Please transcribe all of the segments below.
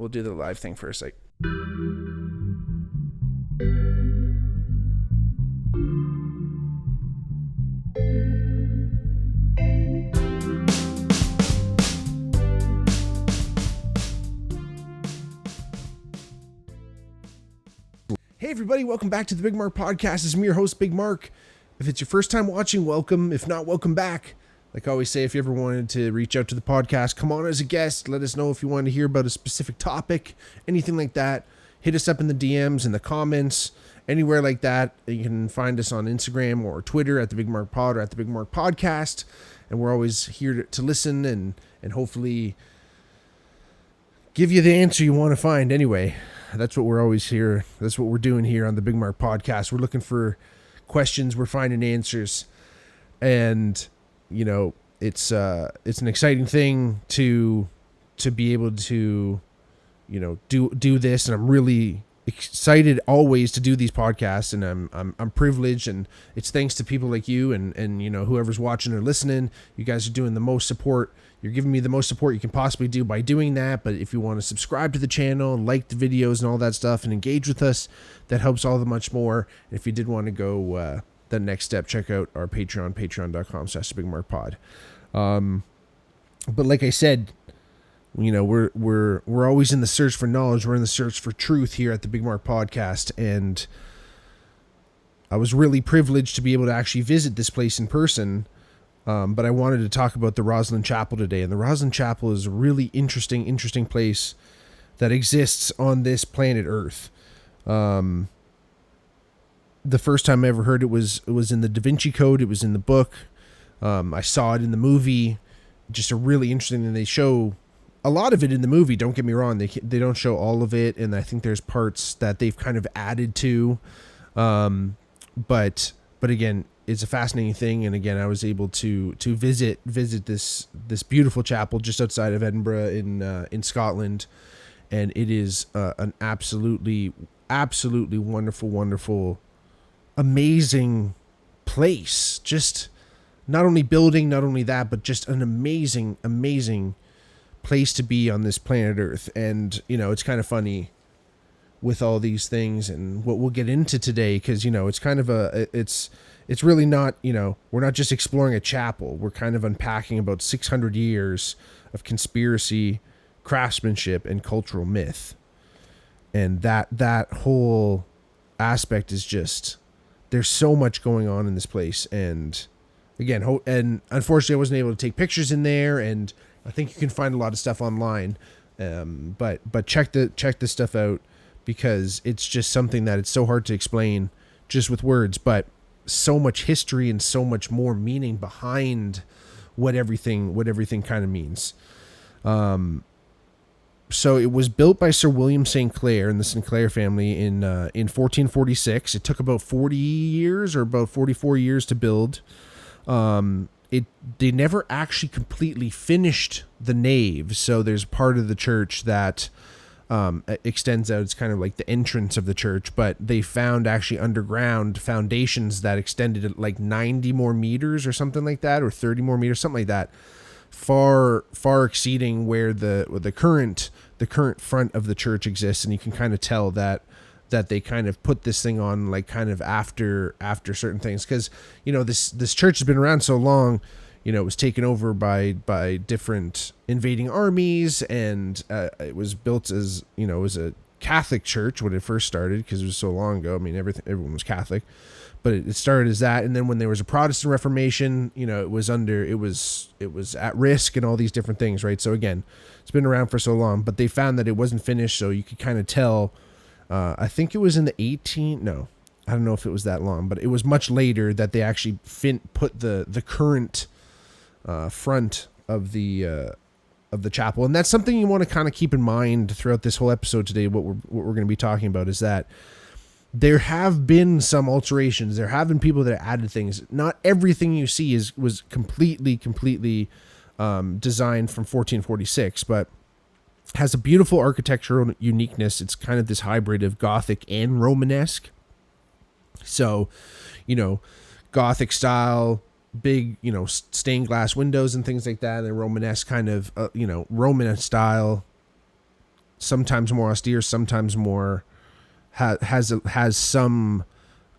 we'll do the live thing first. Like, hey everybody, welcome back to the Bigmark podcast. This is me, your host, Bigmark. If it's your first time watching, welcome. If not, welcome back. Like I always say, if you ever wanted to reach out to the podcast, come on as a guest. Let us know if you want to hear about a specific topic, anything like that. Hit us up in the DMs, in the comments, anywhere like that. You can find us on Instagram or Twitter at the Bigmark Pod or at the Bigmark Podcast. And we're always here to listen and hopefully give you the answer you want to find. Anyway, that's what we're always here. That's what we're doing here on the Bigmark Podcast. We're looking for questions. We're finding answers. And you know, it's an exciting thing to be able to, you know, do this, and I'm really excited always to do these podcasts, and I'm privileged, and it's thanks to people like you and you know, whoever's watching or listening. You guys are doing the most support. You're giving me the most support you can possibly do by doing that. But if you want to subscribe to the channel, like the videos and all that stuff, and engage with us, that helps all the much more. If you did want to go the next step, check out our Patreon, patreon.com/BigmarkPod. But like I said, you know, we're always in the search for knowledge. We're in the search for truth here at the Bigmark Podcast, and I was really privileged to be able to actually visit this place in person. But I wanted to talk about the Rosslyn Chapel today, and the Rosslyn Chapel is a really interesting place that exists on this planet Earth. The first time I ever heard it was in the Da Vinci Code. It was in the book. I saw it in the movie. Just a really interesting, and they show a lot of it in the movie. Don't get me wrong. They don't show all of it. And I think there's parts that they've kind of added to. But again, it's a fascinating thing. And again, I was able to visit this beautiful chapel just outside of Edinburgh in Scotland. And it is an absolutely wonderful, amazing place. Just not only building, not only that, but just an amazing place to be on this planet Earth. And, you know, it's kind of funny with all these things and what we'll get into today, because, you know, it's kind of it's really not, you know, we're not just exploring a chapel. We're kind of unpacking about 600 years of conspiracy, craftsmanship, and cultural myth. And that whole aspect is just, there's so much going on in this place. And again, and unfortunately I wasn't able to take pictures in there, and I think you can find a lot of stuff online. But check this stuff out, because it's just something that it's so hard to explain just with words, but so much history and so much more meaning behind what everything kind of means. So it was built by Sir William St. Clair and the St. Clair family in 1446. It took about 40 years or about 44 years to build. They never actually completely finished the nave. So there's part of the church that extends out. It's kind of like the entrance of the church, but they found actually underground foundations that extended like 90 more meters or something like that, or 30 more meters, something like that. Far exceeding where the current front of the church exists. And you can kind of tell that they kind of put this thing on like kind of after certain things, because, you know, this church has been around so long. You know, it was taken over by different invading armies, and it was built as, you know, as a Catholic church when it first started, because it was so long ago. I mean, everyone was Catholic. But it started as that, and then when there was a Protestant Reformation, you know, it was at risk and all these different things, right? So again, it's been around for so long, but they found that it wasn't finished, so you could kind of tell. I think it was in the I don't know if it was that long, but it was much later that they actually put the current front of the chapel, and that's something you want to kind of keep in mind throughout this whole episode today. What we're going to be talking about is that there have been some alterations. There have been people that added things. Not everything you see was completely designed from 1446, but has a beautiful architectural uniqueness. It's kind of this hybrid of Gothic and Romanesque. So, you know, Gothic style, big, you know, stained glass windows and things like that. And Romanesque kind of, you know, Roman style sometimes more austere, sometimes more has some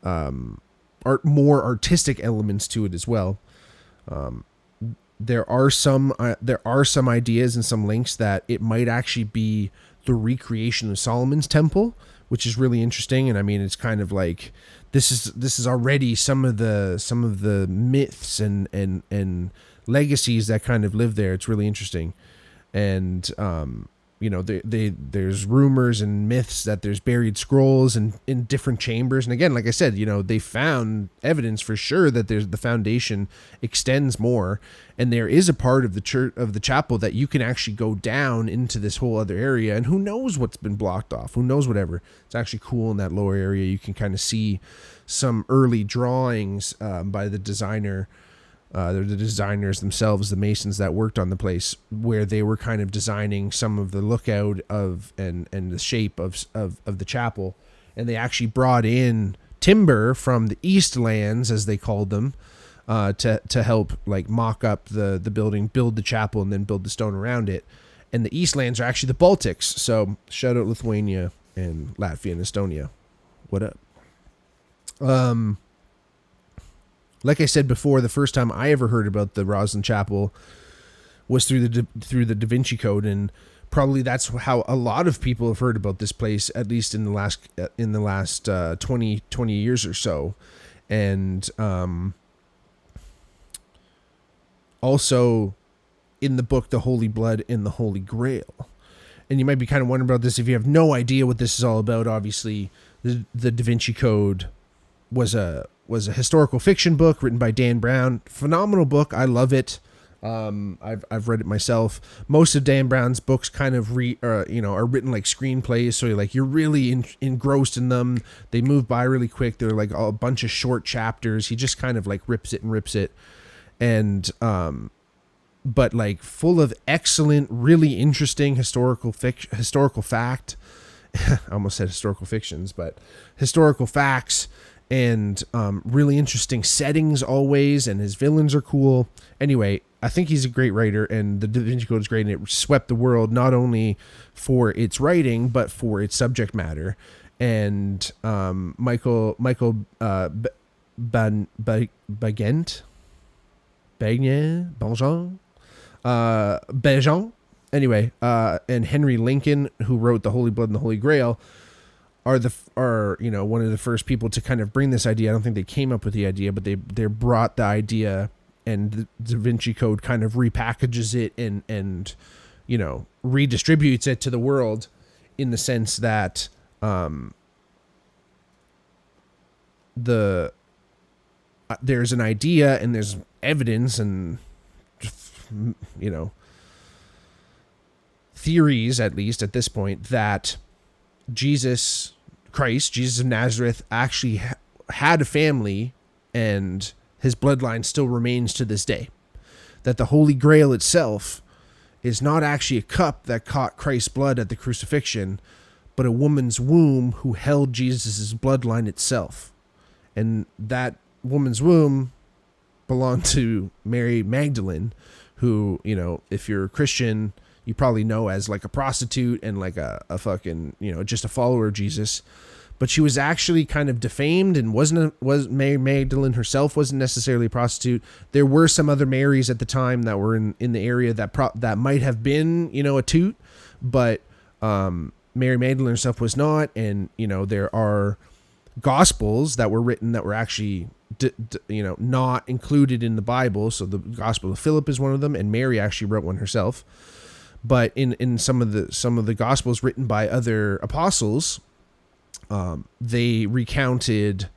more artistic elements to it as well. There are some ideas and some links that it might actually be the recreation of Solomon's temple, which is really interesting. And I mean, it's kind of like this is already some of the myths and legacies that kind of live there. It's really interesting. And there's rumors and myths that there's buried scrolls in different chambers. And again, like I said, they found evidence for sure that the foundation extends more, and there is a part of the church, of the chapel, that you can actually go down into this whole other area, and who knows what's been blocked off, who knows whatever. It's actually cool in that lower area. You can kind of see some early drawings by the designer. They're the designers themselves, the masons that worked on the place, where they were kind of designing some of the lookout of and the shape of the chapel. And they actually brought in timber from the East Lands, as they called them, to help like mock up the building, build the chapel, and then build the stone around it. And the East Lands are actually the Baltics. So shout out Lithuania and Latvia and Estonia. What up? Like I said before, the first time I ever heard about the Rosslyn Chapel was through the Da Vinci Code, and probably that's how a lot of people have heard about this place, at least in the last 20 years or so. And also in the book The Holy Blood and the Holy Grail. And you might be kind of wondering about this if you have no idea what this is all about. Obviously, the Da Vinci Code was a historical fiction book written by Dan Brown. Phenomenal book. I love it. I've read it myself. Most of Dan Brown's books kind of are written like screenplays, so you're really engrossed in them. They move by really quick. They're like a bunch of short chapters. He just kind of like rips it, and but like full of excellent, really interesting historical fact. I almost said historical fictions, but historical facts. And really interesting settings always, and his villains are cool. Anyway, I think he's a great writer, and the Da Vinci Code is great, and it swept the world not only for its writing but for its subject matter. And Michael Bejan, anyway, and Henry Lincoln, who wrote The Holy Blood and the Holy Grail, are one of the first people to kind of bring this idea. I don't think they came up with the idea, but they brought the idea, and the Da Vinci Code kind of repackages it and redistributes it to the world, in the sense that there's an idea and there's evidence and theories, at least at this point, that Jesus of Nazareth actually had a family, and his bloodline still remains to this day. That the Holy Grail itself is not actually a cup that caught Christ's blood at the crucifixion, but a woman's womb who held Jesus' bloodline itself. And that woman's womb belonged to Mary Magdalene, who, if you're a Christian, you probably know as like a prostitute and like a fucking, just a follower of Jesus. But she was actually kind of defamed, and was Mary Magdalene herself wasn't necessarily a prostitute. There were some other Marys at the time that were in the area that might have been, a toot, but Mary Magdalene herself was not. And, there are gospels that were written that were actually, not included in the Bible. So the Gospel of Philip is one of them, and Mary actually wrote one herself. But in some of the gospels written by other apostles, they recounted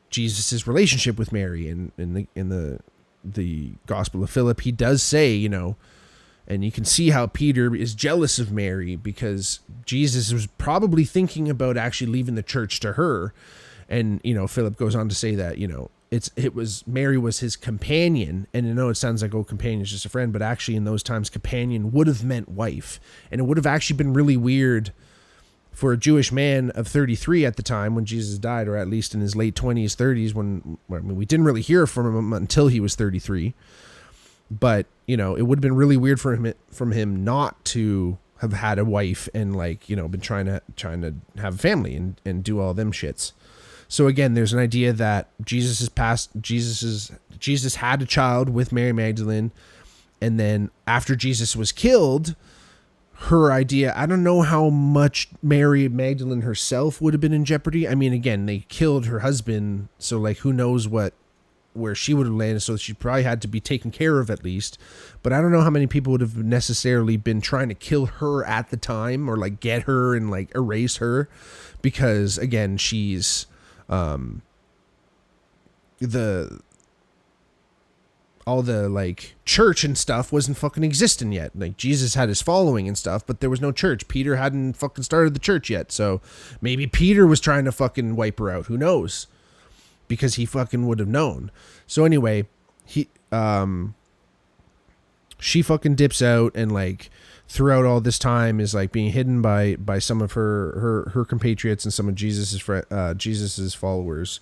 Jesus's relationship with Mary. And in the Gospel of Philip, he does say, and you can see how Peter is jealous of Mary, because Jesus was probably thinking about actually leaving the church to her. And Philip goes on to say that Mary was his companion. And it sounds like, companion is just a friend, but actually in those times, companion would have meant wife. And it would have actually been really weird for a Jewish man of 33 at the time when Jesus died, or at least in his late 20s, 30s, when we didn't really hear from him until he was 33. But, it would have been really weird from him not to have had a wife and like, you know, been trying to have a family and do all them shits. So again, there's an idea that Jesus had a child with Mary Magdalene, and then after Jesus was killed, her idea, I don't know how much Mary Magdalene herself would have been in jeopardy. I mean, again, they killed her husband, so like who knows where she would have landed, so she probably had to be taken care of at least. But I don't know how many people would have necessarily been trying to kill her at the time, or like get her and like erase her, because again, she's all the like church and stuff wasn't fucking existing yet. Like Jesus had his following and stuff, but there was no church. Peter hadn't fucking started the church yet. So maybe Peter was trying to fucking wipe her out. Who knows? Because he fucking would have known. So anyway, she fucking dips out, and like throughout all this time is like being hidden by some of her compatriots and some of Jesus's followers.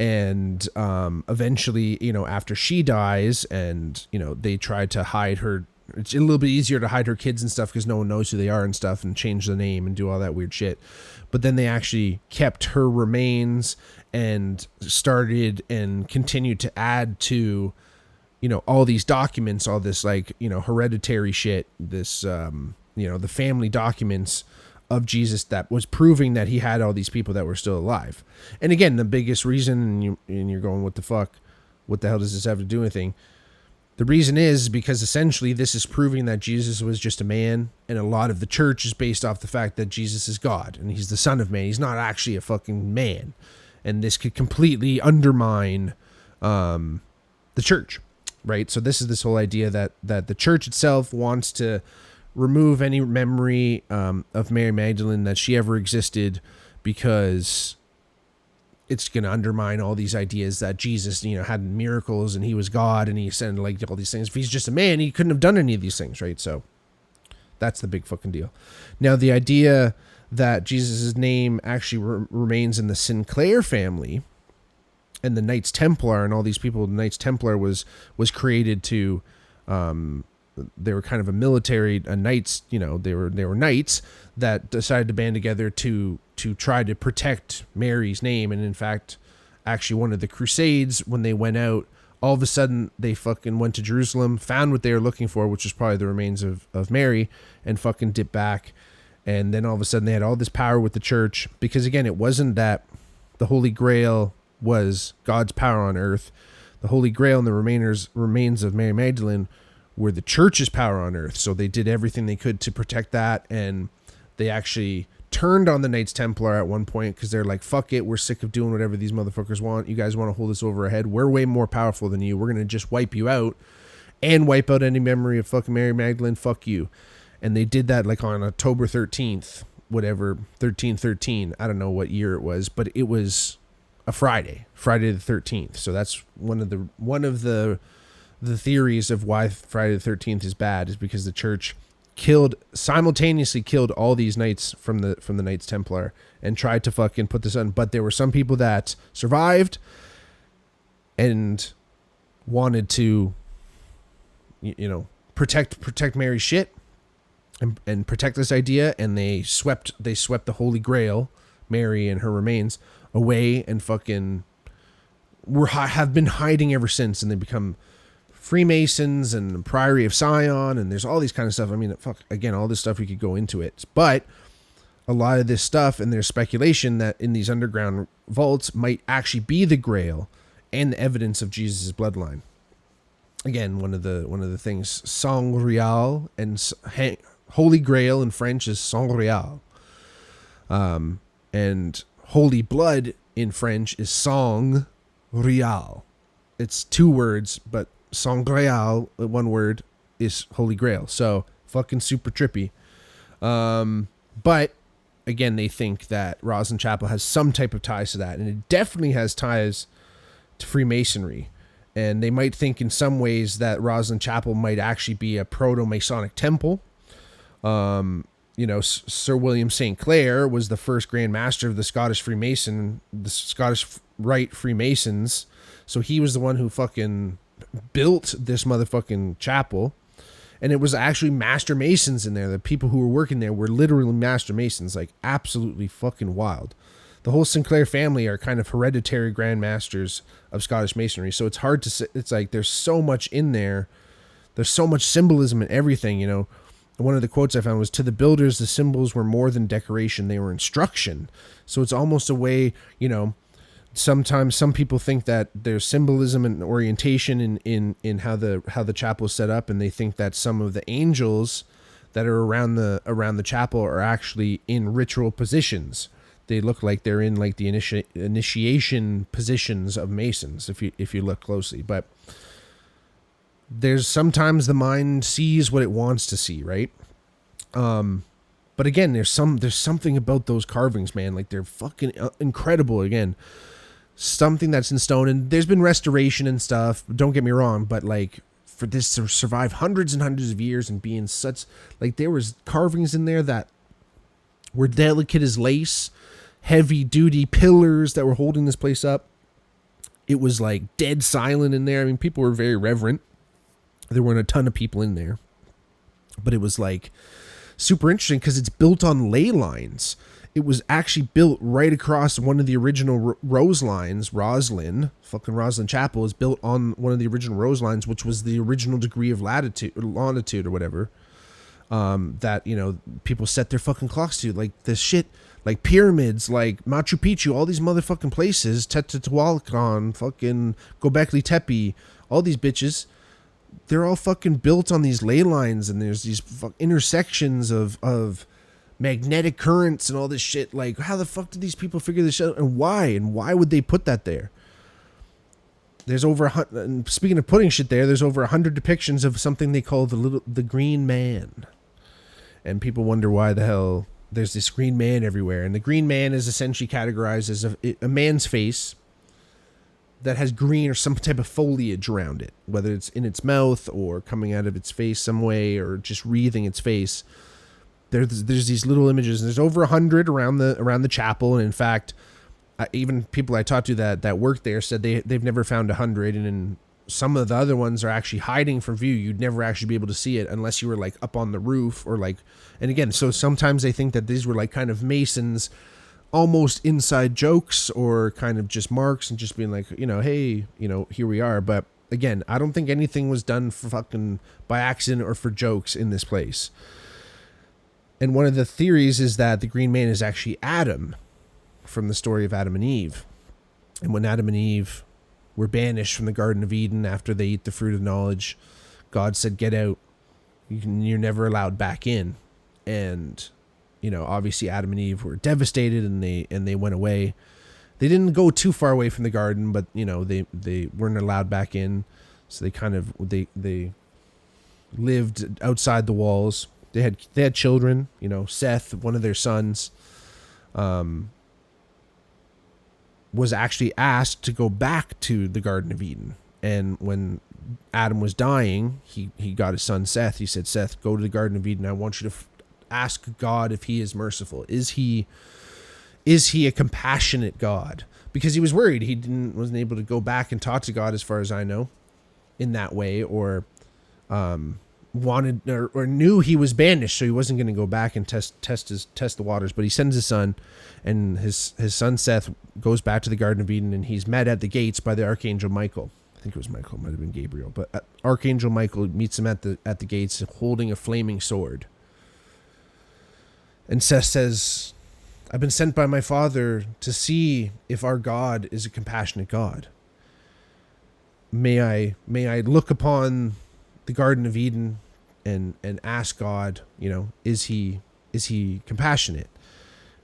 And eventually, you know, after she dies, and you know, they try to hide her. It's a little bit easier to hide her kids and stuff because no one knows who they are and stuff, and change the name and do all that weird shit. But then they actually kept her remains and started and continued to add to, you know, all these documents, all this like, you know, hereditary shit, this, you know, the family documents of Jesus that was proving that he had all these people that were still alive. And again, the biggest reason, and you're going, what the fuck? What the hell does this have to do with anything? The reason is because essentially this is proving that Jesus was just a man, and a lot of the church is based off the fact that Jesus is God and he's the Son of Man. He's not actually a fucking man. And this could completely undermine the church, right? So this is this whole idea that the church itself wants to remove any memory of Mary Magdalene that she ever existed, because it's going to undermine all these ideas that Jesus, you know, had miracles and he was God and he ascended, like all these things. If he's just a man, he couldn't have done any of these things, right? So that's the big fucking deal. Now, the idea that Jesus' name actually remains in the Sinclair family and the Knights Templar and all these people, the Knights Templar was created to, they were kind of a knights, you know, they were knights that decided to band together to try to protect Mary's name. And in fact, actually one of the Crusades, when they went out, all of a sudden they fucking went to Jerusalem, found what they were looking for, which was probably the remains of Mary, and fucking dipped back. And then all of a sudden they had all this power with the church, because again, it wasn't that the Holy Grail was God's power on earth. The Holy Grail and the remains of Mary Magdalene were the church's power on earth. So they did everything they could to protect that. And they actually turned on the Knights Templar at one point, because they're like, fuck it, we're sick of doing whatever these motherfuckers want. You guys want to hold us over our head? We're way more powerful than you. We're going to just wipe you out and wipe out any memory of fucking Mary Magdalene. Fuck you. And they did that like on October 13th, whatever, 1313. I don't know what year it was, but it was a Friday the 13th. So that's one of the theories of why Friday the 13th is bad, is because the church simultaneously killed all these knights from the Knights Templar and tried to fucking put this on. But there were some people that survived and wanted to, you know, protect Mary's shit and protect this idea, and they swept the Holy Grail, Mary and her remains, away, and fucking have been hiding ever since. And they become Freemasons and Priory of Sion, and there's all these kind of stuff. I mean, fuck, again, all this stuff, we could go into it, but a lot of this stuff, and there's speculation that in these underground vaults might actually be the Grail and the evidence of Jesus' bloodline. Again, one of the things, Sang Real, and Holy Grail in French is Sang Real, and Holy Blood in French is Sang Real. It's two words, but Sang Real, one word, is Holy Grail. So fucking super trippy. But again, they think that Rosslyn Chapel has some type of ties to that, and it definitely has ties to Freemasonry. And they might think in some ways that Rosslyn Chapel might actually be a proto-Masonic temple. You know, Sir William St. Clair was the first Grand Master of the Scottish Rite Freemasons. So he was the one who fucking built this motherfucking chapel. And it was actually master masons in there. The people who were working there were literally master masons, like absolutely fucking wild. The whole Sinclair family are kind of hereditary grand masters of Scottish masonry. So it's hard to say. It's like there's so much in there. There's so much symbolism in everything, you know. One of the quotes I found was, "To the builders, the symbols were more than decoration. They were instruction." So it's almost a way, you know, sometimes some people think that there's symbolism and orientation in how the chapel is set up, and they think that some of the angels that are around the chapel are actually in ritual positions. They look like they're in like the initiation positions of Masons if you look closely. But there's sometimes the mind sees what it wants to see, right? But again, there's something about those carvings, man. Like, they're fucking incredible. Again, something that's in stone, and there's been restoration and stuff. Don't get me wrong, but like, for this to survive hundreds and hundreds of years and be in such, like, there was carvings in there that were delicate as lace, heavy duty pillars that were holding this place up. It was like dead silent in there. I mean, people were very reverent. There weren't a ton of people in there, but it was like super interesting because it's built on ley lines. It was actually built right across one of the original rose lines. Rosslyn Chapel is built on one of the original rose lines, which was the original degree of longitude or whatever. That, you know, people set their fucking clocks to, like this shit, like pyramids, like Machu Picchu, all these motherfucking places, Teotihuacan, fucking Göbekli Tepe, all these bitches. They're all fucking built on these ley lines, and there's these intersections of magnetic currents and all this shit. Like, how the fuck did these people figure this out, and why? And why would they put that there? There's and speaking of putting shit there, there's over 100 depictions of something they call the Green Man, and people wonder why the hell there's this green man everywhere. And the Green Man is essentially categorized as a man's face that has green or some type of foliage around it, whether it's in its mouth or coming out of its face some way or just wreathing its face. There's these little images, and there's over 100 around the chapel. And in fact, even people I talked to that work there said they've never found 100, and some of the other ones are actually hiding from view. You'd never actually be able to see it unless you were like up on the roof or like. And again, so sometimes they think that these were like kind of Masons, almost inside jokes or kind of just marks and just being like, you know, hey, you know, here we are. But again, I don't think anything was done for fucking by accident or for jokes in this place. And one of the theories is that the Green Man is actually Adam from the story of Adam and Eve. And when Adam and Eve were banished from the Garden of Eden after they eat the fruit of knowledge, God said, get out. You're never allowed back in. And, you know, obviously Adam and Eve were devastated, and they went away. They didn't go too far away from the garden, but, you know, they weren't allowed back in. So they kind of, they lived outside the walls. They had children, you know. Seth, one of their sons, was actually asked to go back to the Garden of Eden. And when Adam was dying, he got his son Seth. He said, Seth, go to the Garden of Eden. I want you to ask God if he is merciful. Is he a compassionate God? Because he was worried he wasn't able to go back and talk to God, as far as I know, in that way, or wanted or knew he was banished, so he wasn't going to go back and test the waters. But he sends his son, and his son Seth goes back to the Garden of Eden, and he's met at the gates by the Archangel Michael. I think it was Michael, it might have been Gabriel, but Archangel Michael meets him at the gates holding a flaming sword. And Seth says, I've been sent by my father to see if our God is a compassionate God. May I look upon the Garden of Eden and ask God, you know, is he compassionate?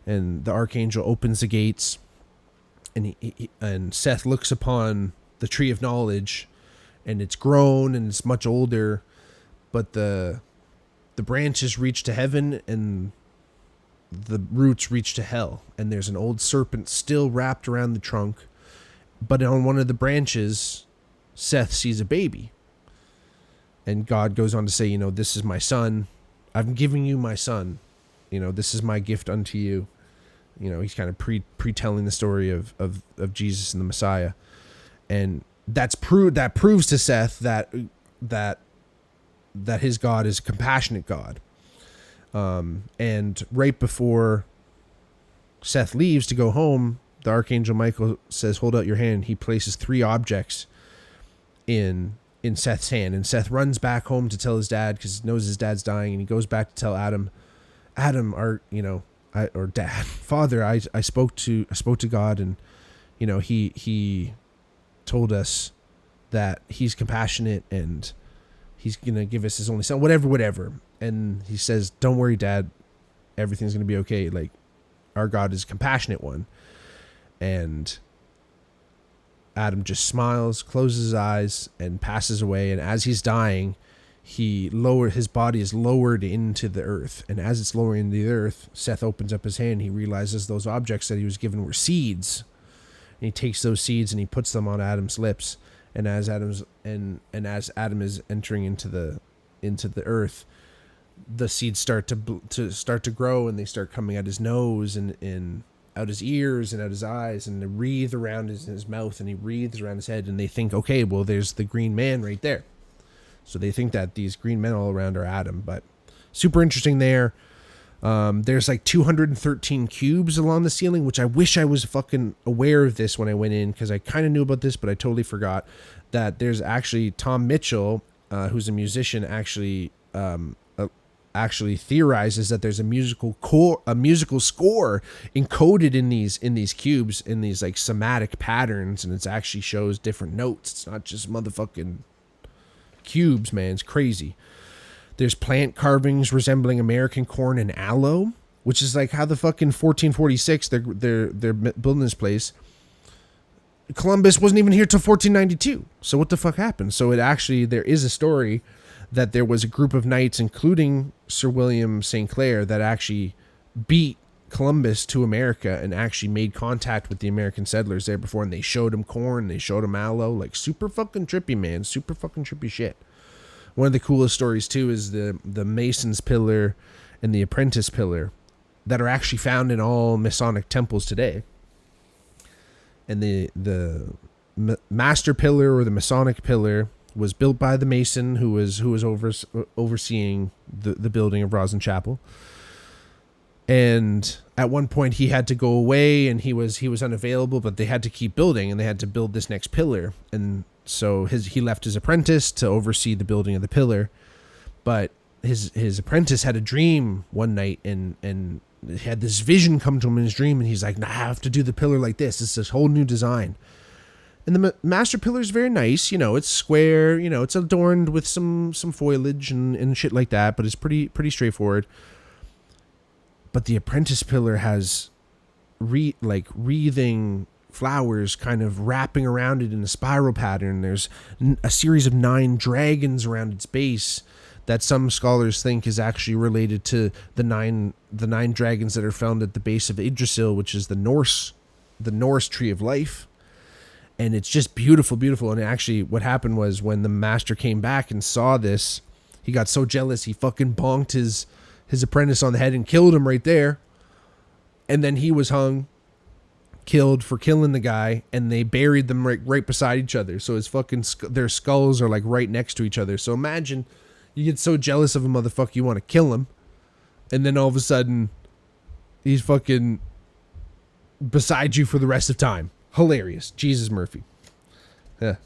And the archangel opens the gates, and and Seth looks upon the tree of knowledge, and it's grown and it's much older, but the branches reach to heaven and the roots reach to hell, and there's an old serpent still wrapped around the trunk. But on one of the branches, Seth sees a baby. And God goes on to say, you know, this is my son. I'm giving you my son. You know, this is my gift unto you. You know, he's kind of pre-telling the story of Jesus and the Messiah. And that proves to Seth that that his God is a compassionate God. And right before Seth leaves to go home, the Archangel Michael says, hold out your hand. He places 3 objects in Seth's hand, and Seth runs back home to tell his dad because he knows his dad's dying, and he goes back to tell Adam, Father, I spoke to God, and he told us that he's compassionate and he's gonna give us his only son, whatever. And he says, don't worry, Dad, everything's gonna be okay. Like, our God is a compassionate one. And Adam just smiles, closes his eyes, and passes away. And as he's dying, his body is lowered into the earth. And as it's lowering into the earth, Seth opens up his hand. He realizes those objects that he was given were seeds. And he takes those seeds and he puts them on Adam's lips. And as Adam is entering into the earth, the seeds start to grow, and they start coming out his nose and out his ears and out his eyes, and they wreathe around his mouth, and he wreathes around his head, and they think, okay, well, there's the green man right there. So they think that these green men all around are Adam, but super interesting there. There's like 213 cubes along the ceiling, which I wish I was fucking aware of this when I went in, because I kind of knew about this, but I totally forgot that there's actually Tom Mitchell, who's a musician, actually theorizes that there's a musical score encoded in these cubes, in these like somatic patterns, and it actually shows different notes. It's not just motherfucking cubes, man. It's crazy. There's plant carvings resembling American corn and aloe, which is like how the fucking 1446 they're building this place. Columbus wasn't even here till 1492. So what the fuck happened? So there is a story that there was a group of knights, including Sir William St. Clair, that actually beat Columbus to America and actually made contact with the American settlers there before, and they showed him corn, they showed him aloe, like super fucking trippy, man, super fucking trippy shit. One of the coolest stories too is the Mason's pillar and the Apprentice pillar that are actually found in all Masonic temples today. And the Master pillar, or the Masonic pillar, was built by the Mason who was overseeing the building of Rosslyn Chapel. And at one point he had to go away, and he was unavailable, but they had to keep building, and they had to build this next pillar. And so he left his apprentice to oversee the building of the pillar. But his apprentice had a dream one night, and had this vision come to him in his dream, and he's like, nah, I have to do the pillar like this. It's this whole new design. And the master pillar is very nice. It's square. It's adorned with some foliage and shit like that, but it's pretty straightforward. But the apprentice pillar has wreathing flowers kind of wrapping around it in a spiral pattern. There's a series of 9 dragons around its base that some scholars think is actually related to the nine dragons that are found at the base of Yggdrasil, which is the Norse tree of life. And it's just beautiful, beautiful. And actually what happened was, when the master came back and saw this, he got so jealous, he fucking bonked his apprentice on the head and killed him right there. And then he was killed for killing the guy, and they buried them right beside each other. So their skulls are like right next to each other. So imagine you get so jealous of a motherfucker, you want to kill him, and then all of a sudden he's fucking beside you for the rest of time. Hilarious. Jesus Murphy. Yeah.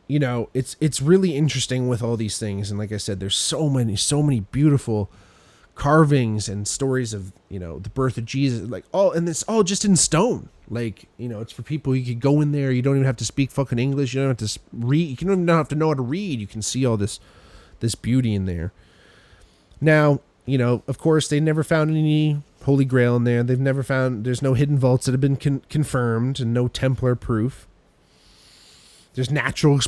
It's really interesting with all these things. And like I said, there's so many beautiful carvings and stories of, the birth of Jesus, and it's all just in stone. It's for people. You could go in there. You don't even have to speak fucking English. You don't have to read. You don't even have to know how to read. You can see all this beauty in there. Now, of course, they never found any Holy Grail in there. There's no hidden vaults that have been confirmed, and no Templar proof. There's natural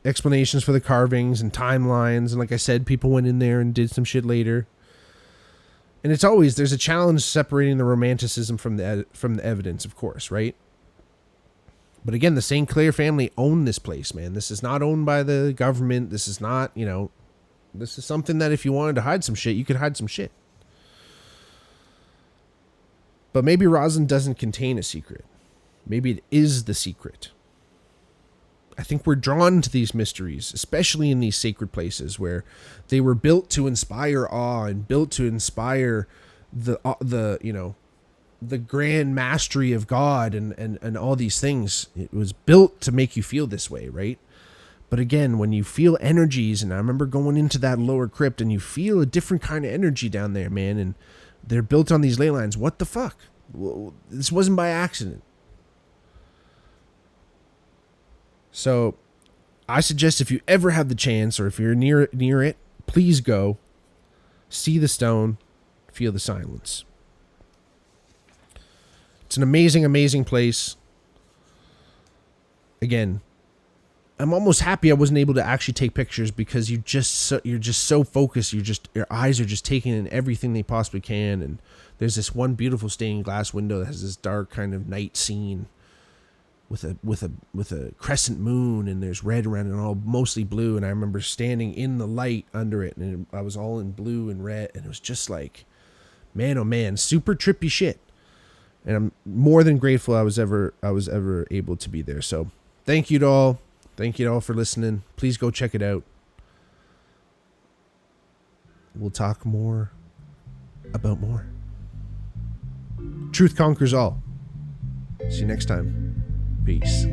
explanations for the carvings and timelines. And like I said, people went in there and did some shit later. And there's a challenge separating the romanticism from the evidence, of course, right? But again, the St. Clair family owned this place, man. This is not owned by the government. This is not, this is something that if you wanted to hide some shit, you could hide some shit. But maybe Rosslyn doesn't contain a secret. Maybe it is the secret. I think we're drawn to these mysteries, especially in these sacred places where they were built to inspire awe and built to inspire the the grand mastery of God and all these things. It was built to make you feel this way, right? But again, when you feel energies, and I remember going into that lower crypt and you feel a different kind of energy down there, man, and they're built on these ley lines. What the fuck? Well, this wasn't by accident. So I suggest if you ever have the chance, or if you're near it, please go see the stone, feel the silence. It's an amazing, amazing place. Again, I'm almost happy I wasn't able to actually take pictures because you're just so focused. Your eyes are just taking in everything they possibly can. And there's this one beautiful stained glass window that has this dark kind of night scene with a crescent moon, and there's red around it and all mostly blue. And I remember standing in the light under it, and I was all in blue and red, and it was just like, man, oh man, super trippy shit. And I'm more than grateful I was ever able to be there. So thank you to all. Thank you all for listening. Please go check it out. We'll talk more about more. Truth conquers all. See you next time. Peace.